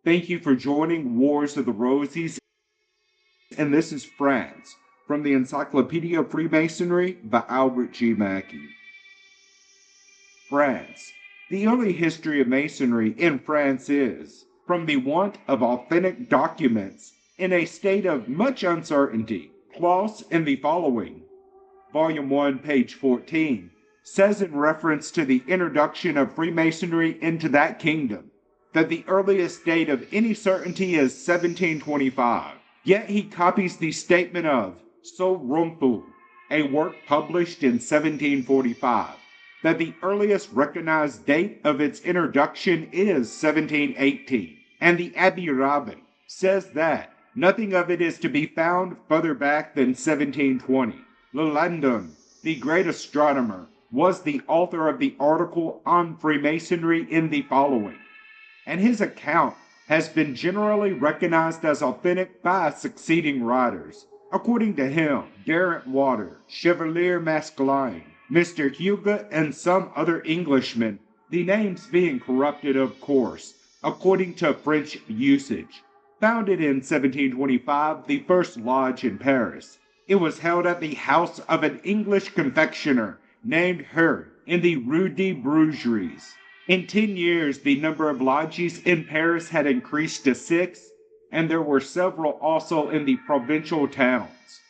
Thank you for joining Wars of the Rosies, and this is France from the Encyclopedia of Freemasonry by Albert G. Mackey. France. The early history of Masonry in France is, from the want of authentic documents, in a state of much uncertainty. Clause in the following, Volume 1, page 14, says in reference to the introduction of Freemasonry into that kingdom, that the earliest date of any certainty is 1725. Yet he copies the statement of So Rumfu, a work published in 1745, that the earliest recognized date of its introduction is 1718, and the Abbé Rabin says that nothing of it is to be found further back than 1720. Lalande, the great astronomer, was the author of the article on Freemasonry in the following, and his account has been generally recognized as authentic by succeeding writers. According to him, Derwentwater, Chevalier Mascline, Mr. Hugo, and some other Englishmen, the names being corrupted, of course, according to French usage, founded in 1725 the first lodge in Paris. It was held at the house of an English confectioner named Her in the Rue des Brugeries. In 10 years, the number of lodges in Paris had increased to 6, and there were several also in the provincial towns.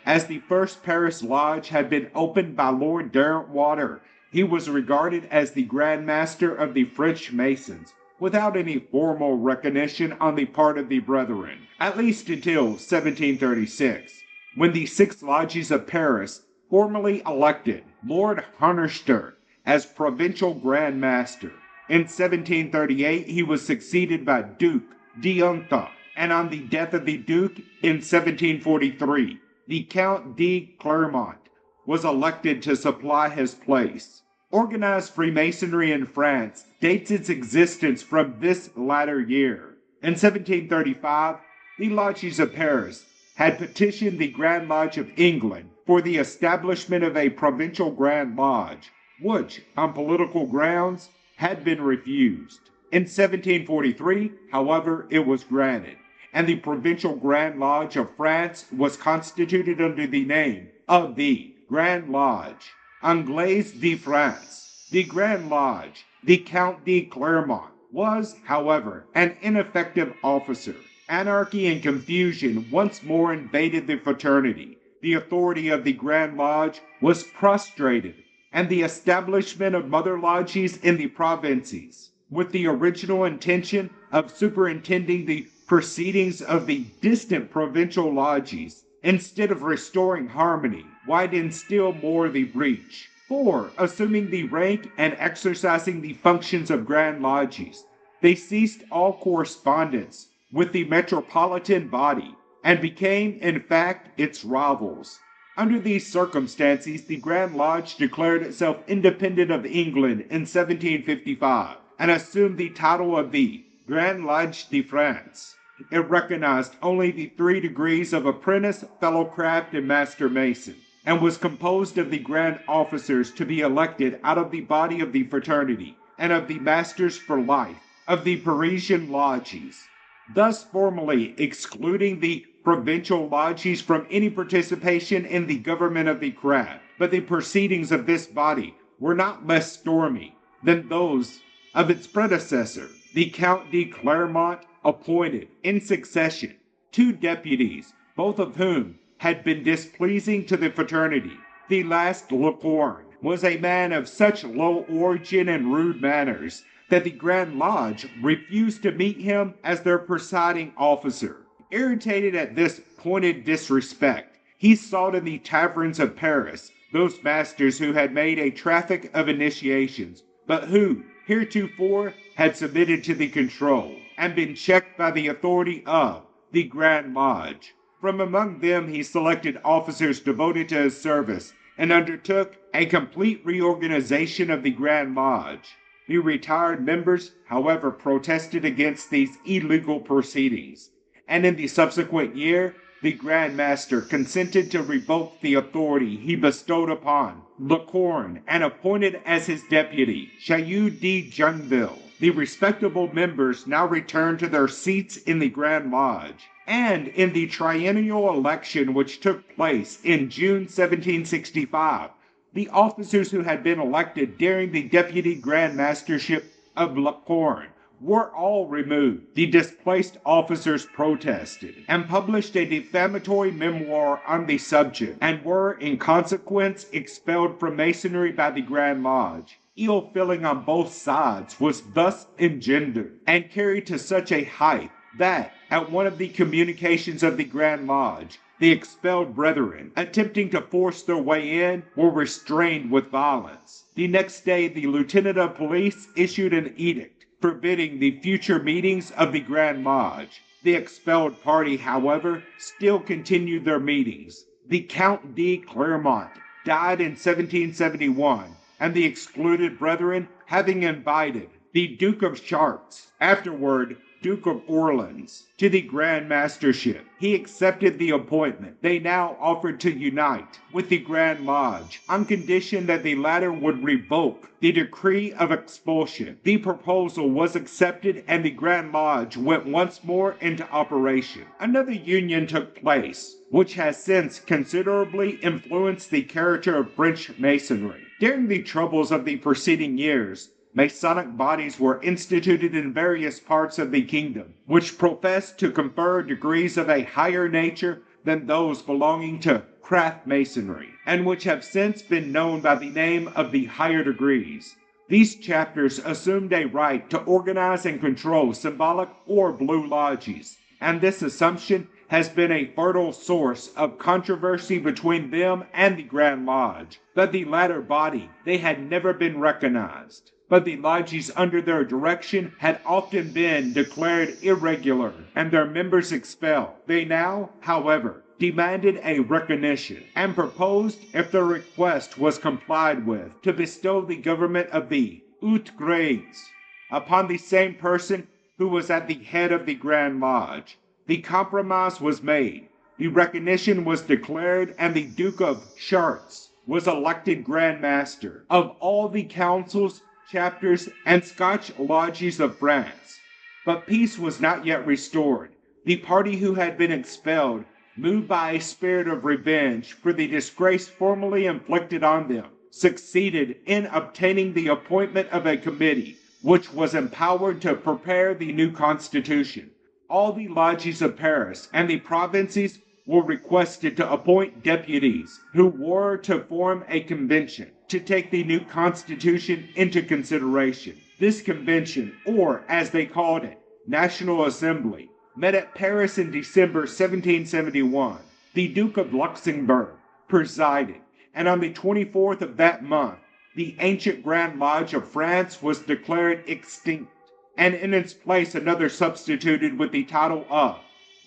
As the first Paris lodge had been opened by Lord Derwentwater, he was regarded as the Grand Master of the French Masons, without any formal recognition on the part of the brethren, at least until 1736, when the 6 lodges of Paris formally elected Lord Harnerster as Provincial Grand Master. In 1738 he was succeeded by Duke d'Enghien, and on the death of the Duke in 1743, the Count de Clermont was elected to supply his place. Organized Freemasonry in France dates its existence from this latter year. In 1735, the lodges of Paris had petitioned the Grand Lodge of England for the establishment of a provincial Grand Lodge, which, on political grounds, had been refused. In 1743, however, it was granted, and the Provincial Grand Lodge of France was constituted under the name of the Grand Lodge Anglaise de France. The Grand Lodge, the Count de Clermont, was, however, an ineffective officer. Anarchy and confusion once more invaded the fraternity. The authority of the Grand Lodge was prostrated, and the establishment of mother lodges in the provinces, with the original intention of superintending the proceedings of the distant provincial lodges, instead of restoring harmony, widened still more the breach. For, assuming the rank and exercising the functions of Grand Lodges, they ceased all correspondence with the metropolitan body, and became, in fact, its rivals. Under these circumstances, the Grand Lodge declared itself independent of England in 1755, and assumed the title of the Grand Lodge de France. It recognized only the 3 degrees of apprentice, fellowcraft, and master mason, and was composed of the grand officers to be elected out of the body of the fraternity, and of the masters for life of the Parisian lodges, thus formally excluding the provincial lodges from any participation in the government of the craft. But the proceedings of this body were not less stormy than those of its predecessor. The Count de Clermont appointed, in succession, 2 deputies, both of whom had been displeasing to the fraternity. The last, Lecorne, was a man of such low origin and rude manners that the Grand Lodge refused to meet him as their presiding officer. Irritated at this pointed disrespect, he sought in the taverns of Paris those masters who had made a traffic of initiations, but who, heretofore, had submitted to the control, and been checked by the authority of the Grand Lodge. From among them he selected officers devoted to his service, and undertook a complete reorganization of the Grand Lodge. The retired members, however, protested against these illegal proceedings, and in the subsequent year, the Grand Master consented to revoke the authority he bestowed upon Lecorne, and appointed as his deputy Chaillot de Jonville. the respectable members now returned to their seats in the Grand Lodge. And in the triennial election which took place in June 1765, the officers who had been elected during the Deputy Grand Mastership of La Corne were all removed. The displaced officers protested and published a defamatory memoir on the subject, and were in consequence expelled from Masonry by the Grand Lodge. Ill feeling on both sides was thus engendered and carried to such a height that, at one of the communications of the Grand Lodge, the expelled brethren, attempting to force their way in, were restrained with violence. The next day, the lieutenant of police issued an edict forbidding the future meetings of the Grand Lodge. The expelled party, however, still continued their meetings. The Count de Clermont died in 1771, and the excluded brethren, having invited the Duke of Chartres, afterward Duke of Orleans, to the Grand Mastership, he accepted the appointment. They now offered to unite with the Grand Lodge on condition that the latter would revoke the decree of expulsion. The proposal was accepted, and the Grand Lodge went once more into operation. Another union took place, which has since considerably influenced the character of French Masonry. During the troubles of the preceding years, Masonic bodies were instituted in various parts of the kingdom, which professed to confer degrees of a higher nature than those belonging to craft masonry, and which have since been known by the name of the higher degrees. These chapters assumed a right to organize and control symbolic or blue lodges, and this assumption has been a fertile source of controversy between them and the Grand Lodge. But the latter body, they had never been recognized. But the lodges under their direction had often been declared irregular and their members expelled. They now, however, demanded a recognition and proposed, if their request was complied with, to bestow the government of the hautes grades upon the same person who was at the head of the Grand Lodge. The compromise was made, the recognition was declared, and the Duke of Chartres was elected Grand Master of all the councils, chapters, and Scotch lodges of France. But peace was not yet restored. The party who had been expelled, moved by a spirit of revenge for the disgrace formerly inflicted on them, succeeded in obtaining the appointment of a committee, which was empowered to prepare the new constitution. All the lodges of Paris and the provinces were requested to appoint deputies who were to form a convention to take the new constitution into consideration. This convention, or as they called it, National Assembly, met at Paris in December 1771. The Duke of Luxembourg presided, and on the 24th of that month, the ancient Grand Lodge of France was declared extinct, and in its place another substituted with the title of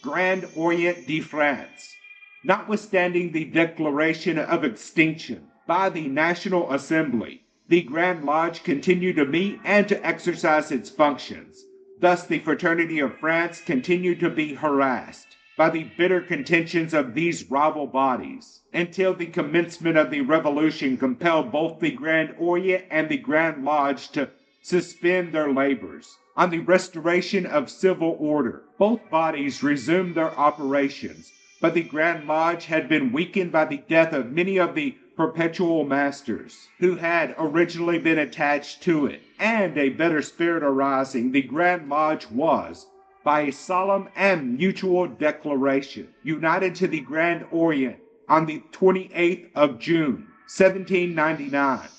Grand Orient de France. Notwithstanding the declaration of extinction by the National Assembly, the Grand Lodge continued to meet and to exercise its functions. Thus the Fraternity of France continued to be harassed by the bitter contentions of these rival bodies, until the commencement of the Revolution compelled both the Grand Orient and the Grand Lodge to suspend their labors. On the restoration of civil order, both bodies resumed their operations, but the Grand Lodge had been weakened by the death of many of the perpetual masters who had originally been attached to it, and a better spirit arising, the Grand Lodge was, by a solemn and mutual declaration, united to the Grand Orient on the 28th of June, 1799.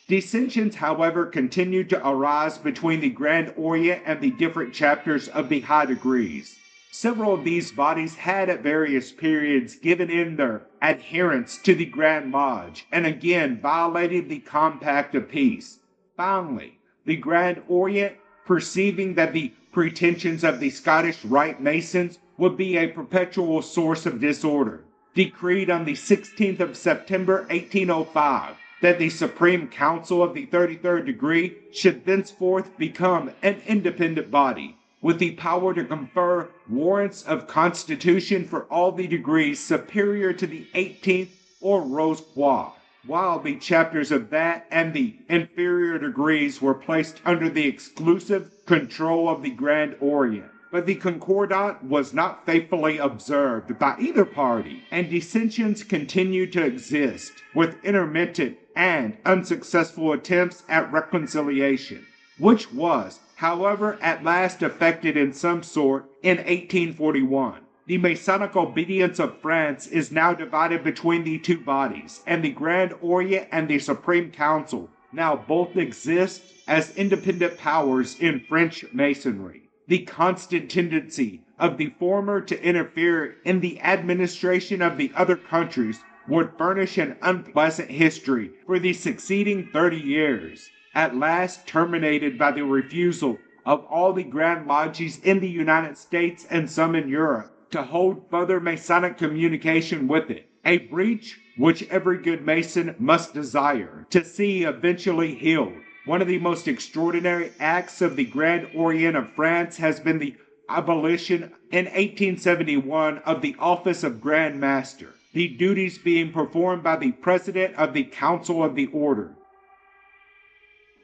Dissensions, however, continued to arise between the Grand Orient and the different chapters of the high degrees. Several of these bodies had at various periods given in their adherence to the Grand Lodge and again violated the compact of peace. Finally, the Grand Orient, perceiving that the pretensions of the Scottish Rite Masons would be a perpetual source of disorder, decreed on the 16th of September 1805 that the Supreme Council of the 33rd degree should thenceforth become an independent body, with the power to confer warrants of constitution for all the degrees superior to the 18th or Rose Croix. while the chapters of that and the inferior degrees were placed under the exclusive control of the Grand Orient. But the Concordat was not faithfully observed by either party, and dissensions continued to exist, with intermittent and unsuccessful attempts at reconciliation, which was, however, at last effected in some sort in 1841. The Masonic obedience of France is now divided between the two bodies, and the Grand Orient and the Supreme Council now both exist as independent powers in French Masonry. The constant tendency of the former to interfere in the administration of the other countries would furnish an unpleasant history for the succeeding 30 years, at last terminated by the refusal of all the Grand Lodges in the United States and some in Europe to hold further Masonic communication with it, a breach which every good Mason must desire to see eventually healed. One of the most extraordinary acts of the Grand Orient of France has been the abolition in 1871 of the office of Grand Master, the duties being performed by the President of the Council of the Order.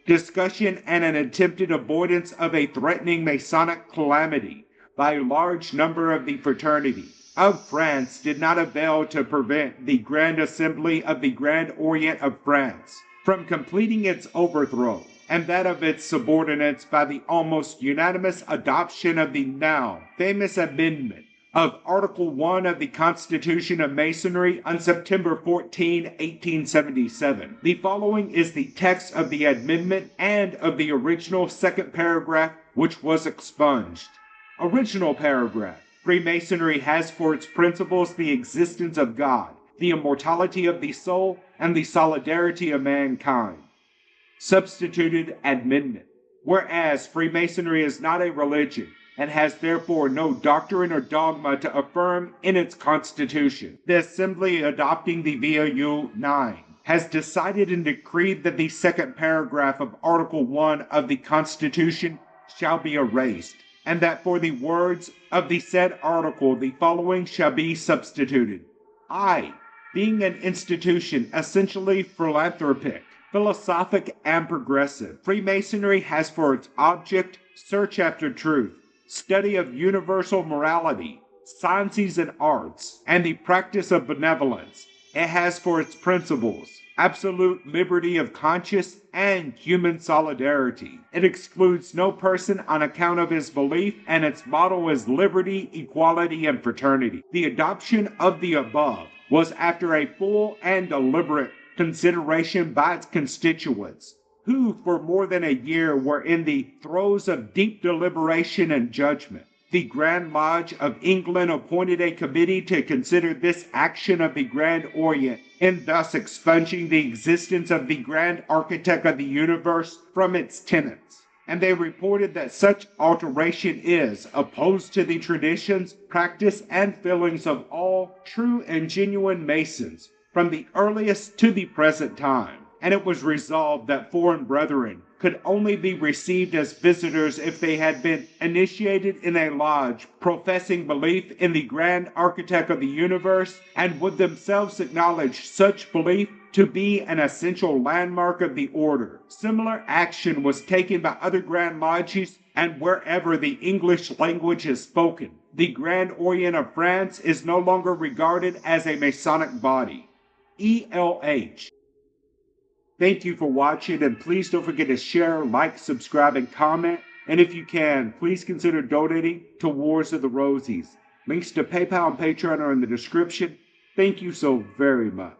Discussion and an attempted avoidance of a threatening Masonic calamity by a large number of the fraternity of France did not avail to prevent the Grand Assembly of the Grand Orient of France from completing its overthrow, and that of its subordinates by the almost unanimous adoption of the now famous amendment of Article 1 of the Constitution of Masonry on September 14, 1877. The following is the text of the amendment and of the original second paragraph, which was expunged. Original paragraph. Freemasonry has for its principles the existence of God, the immortality of the soul, and the solidarity of mankind. Substituted amendment. Whereas Freemasonry is not a religion, and has therefore no doctrine or dogma to affirm in its constitution, the Assembly adopting the VOU 9 has decided and decreed that the second paragraph of Article 1 of the Constitution shall be erased, and that for the words of the said article the following shall be substituted. I, being an institution essentially philanthropic, philosophic, and progressive, Freemasonry has for its object search after truth, study of universal morality, sciences and arts, and the practice of benevolence. It has for its principles absolute liberty of conscience and human solidarity. It excludes no person on account of his belief, and its motto is liberty, equality, and fraternity. The adoption of the above was after a full and deliberate consideration by its constituents, who for more than a year were in the throes of deep deliberation and judgment. The Grand Lodge of England appointed a committee to consider this action of the Grand Orient in thus expunging the existence of the Grand Architect of the Universe from its tenets. And they reported that such alteration is opposed to the traditions, practice, and feelings of all true and genuine Masons from the earliest to the present time. And it was resolved that foreign brethren could only be received as visitors if they had been initiated in a lodge professing belief in the Grand Architect of the Universe, and would themselves acknowledge such belief to be an essential landmark of the order. Similar action was taken by other Grand Lodges, and wherever the English language is spoken, the Grand Orient of France is no longer regarded as a Masonic body. ELH. Thank you for watching, and please don't forget to share, like, subscribe, and comment. And if you can, please consider donating to Wars of the Rosies. Links to PayPal and Patreon are in the description. Thank you so very much.